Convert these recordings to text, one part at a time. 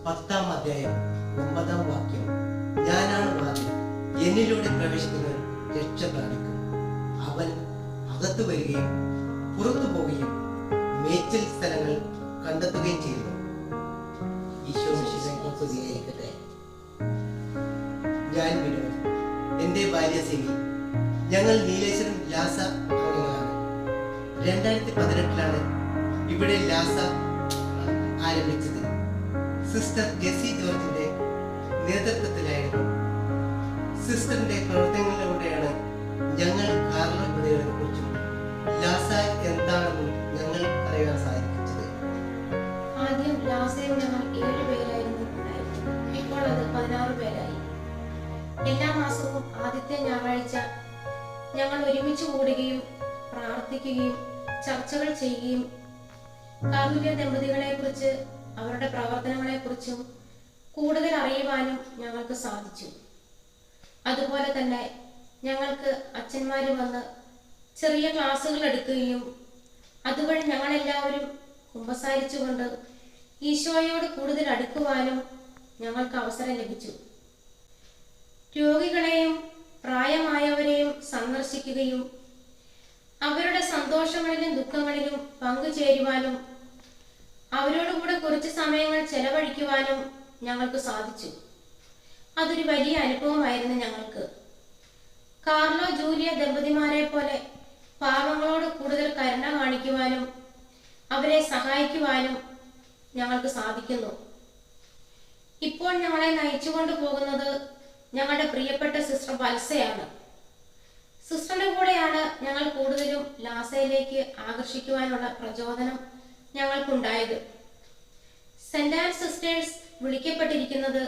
10-ാം അധ്യായം 9-ാം വാക്യം, ഞാനാണ് വാതിൽ, എന്നിലൂടെ പ്രവേശിക്കുന്നവൻ രക്ഷ പ്രാപിക്കും. അവൻ അകത്തു വരികയും പുറത്തു പോവുകയും മേച്ചിൽ സ്ഥലങ്ങൾ കണ്ടെത്തുകയും ചെയ്യുന്നു. ഈശോ മിശിഹായ്ക്ക് സ്തുതിയായിരിക്കട്ടെ. ഞാൻ വിനോദ്, എൻ്റെ ഭാര്യ സിമി. ഞങ്ങൾ നീലേശ്വരം ലാസ അംഗങ്ങളാണ്. 2018 ഇവിടെ ലാസ ആരംഭിച്ചത്. സിസ്റ്റർ ജെസി ജോർജിന്റെ നേതൃത്വത്തിലായിരുന്നു. സിസ്റ്ററിന്റെ പ്രവർത്തനങ്ങളിലൂടെയാണ് ഞങ്ങൾ കാർലോ ബ്രദറിനെ കുറിച്ചും ലാസ എന്താണെന്നും ഞങ്ങൾ അറിയാൻ സാധിച്ചത്. ആദ്യം ലാസയിൽ ഞങ്ങൾ 7 പേരായിരുന്നു ഉണ്ടായിരുന്നത്. ഇപ്പോൾ അത് 16 പേരായി. എല്ലാ മാസവും ആദ്യത്തെ ഞായറാഴ്ച ഞങ്ങൾ ഒരുമിച്ച് കൂടുകയും പ്രാർത്ഥിക്കുകയും ചർച്ചകൾ ചെയ്യുകയും കാർമിക ദമ്പതികളെ കുറിച്ച് അവരുടെ പ്രവർത്തനങ്ങളെ കുറിച്ചും കൂടുതൽ അറിയുവാനും ഞങ്ങൾക്ക് സാധിച്ചു. അതുപോലെ തന്നെ ഞങ്ങൾക്ക് അച്ഛന്മാര് വന്ന് ചെറിയ ക്ലാസ്സുകൾ എടുക്കുകയും അതുവഴി ഞങ്ങളെല്ലാവരും കുമ്പസാരിച്ചുകൊണ്ട് ഈശോയോട് കൂടുതൽ അടുക്കുവാനും ഞങ്ങൾക്ക് അവസരം ലഭിച്ചു. രോഗികളെയും പ്രായമായവരെയും സന്ദർശിക്കുകയും അവരുടെ സന്തോഷങ്ങളിലും ദുഃഖങ്ങളിലും പങ്കുചേരുവാനും അവരോടുകൂടെ കുറച്ച് സമയങ്ങൾ ചെലവഴിക്കുവാനും ഞങ്ങൾക്ക് സാധിച്ചു. അതൊരു വലിയ അനുഭവമായിരുന്നു ഞങ്ങൾക്ക്. കാർലോ ജൂലിയ ദമ്പതിമാരെ പോലെ പാവങ്ങളോട് കൂടുതൽ കരുണ കാണിക്കുവാനും അവരെ സഹായിക്കുവാനും ഞങ്ങൾക്ക് സാധിക്കുന്നു. ഇപ്പോൾ ഞങ്ങളെ നയിച്ചുകൊണ്ട് പോകുന്നത് ഞങ്ങളുടെ പ്രിയപ്പെട്ട സിസ്റ്റർ വത്സയാണ്. സിസ്റ്ററിന്റെ കൂടെയാണ് ഞങ്ങൾ കൂടുതലും ലാസയിലേക്ക് ആകർഷിക്കുവാനുള്ള പ്രചോദനം ഞങ്ങൾക്കുണ്ടായത്. സെന്റ് ആൻഡ് സിസ്റ്റേഴ്സ് വിളിക്കപ്പെട്ടിരിക്കുന്നത്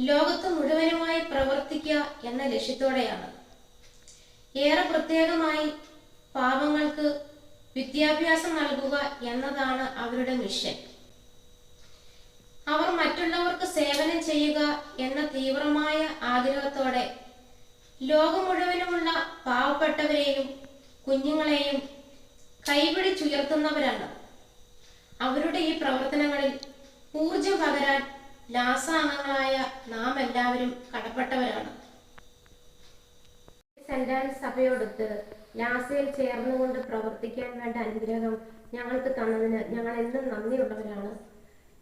ലോകത്ത് മുഴുവനുമായി പ്രവർത്തിക്കുക എന്ന ലക്ഷ്യത്തോടെയാണ്. ഏറെ പ്രത്യേകമായി പാവങ്ങൾക്ക് വിദ്യാഭ്യാസം നൽകുക എന്നതാണ് അവരുടെ മിഷൻ. അവർ മറ്റുള്ളവർക്ക് സേവനം ചെയ്യുക എന്ന തീവ്രമായ ആഗ്രഹത്തോടെ ലോകം മുഴുവനുമുള്ള പാവപ്പെട്ടവരെയും കുഞ്ഞുങ്ങളെയും കൈപിടിച്ചുയർത്തുന്നവരാണ്. അവരുടെ ഈ പ്രവർത്തനങ്ങളിൽ ഊർജം പകരാൻ ലാസ അംഗങ്ങളായ നാം എല്ലാവരും കടപ്പെട്ടവരാണ്. സെന്റ് ആൻസ് സഭയോടൊത്ത് ലാസയിൽ ചേർന്നുകൊണ്ട് പ്രവർത്തിക്കാൻ വേണ്ട അനുഗ്രഹം ഞങ്ങൾക്ക് തന്നതിന് ഞങ്ങൾ എന്നും നന്ദിയുള്ളവരാണ്.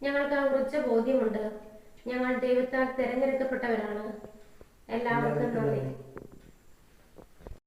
ഞങ്ങൾക്ക് ആ ഉറച്ച ബോധ്യമുണ്ട്. ഞങ്ങൾ ദൈവത്താൽ തിരഞ്ഞെടുക്കപ്പെട്ടവരാണ്. എല്ലാവർക്കും നന്ദി.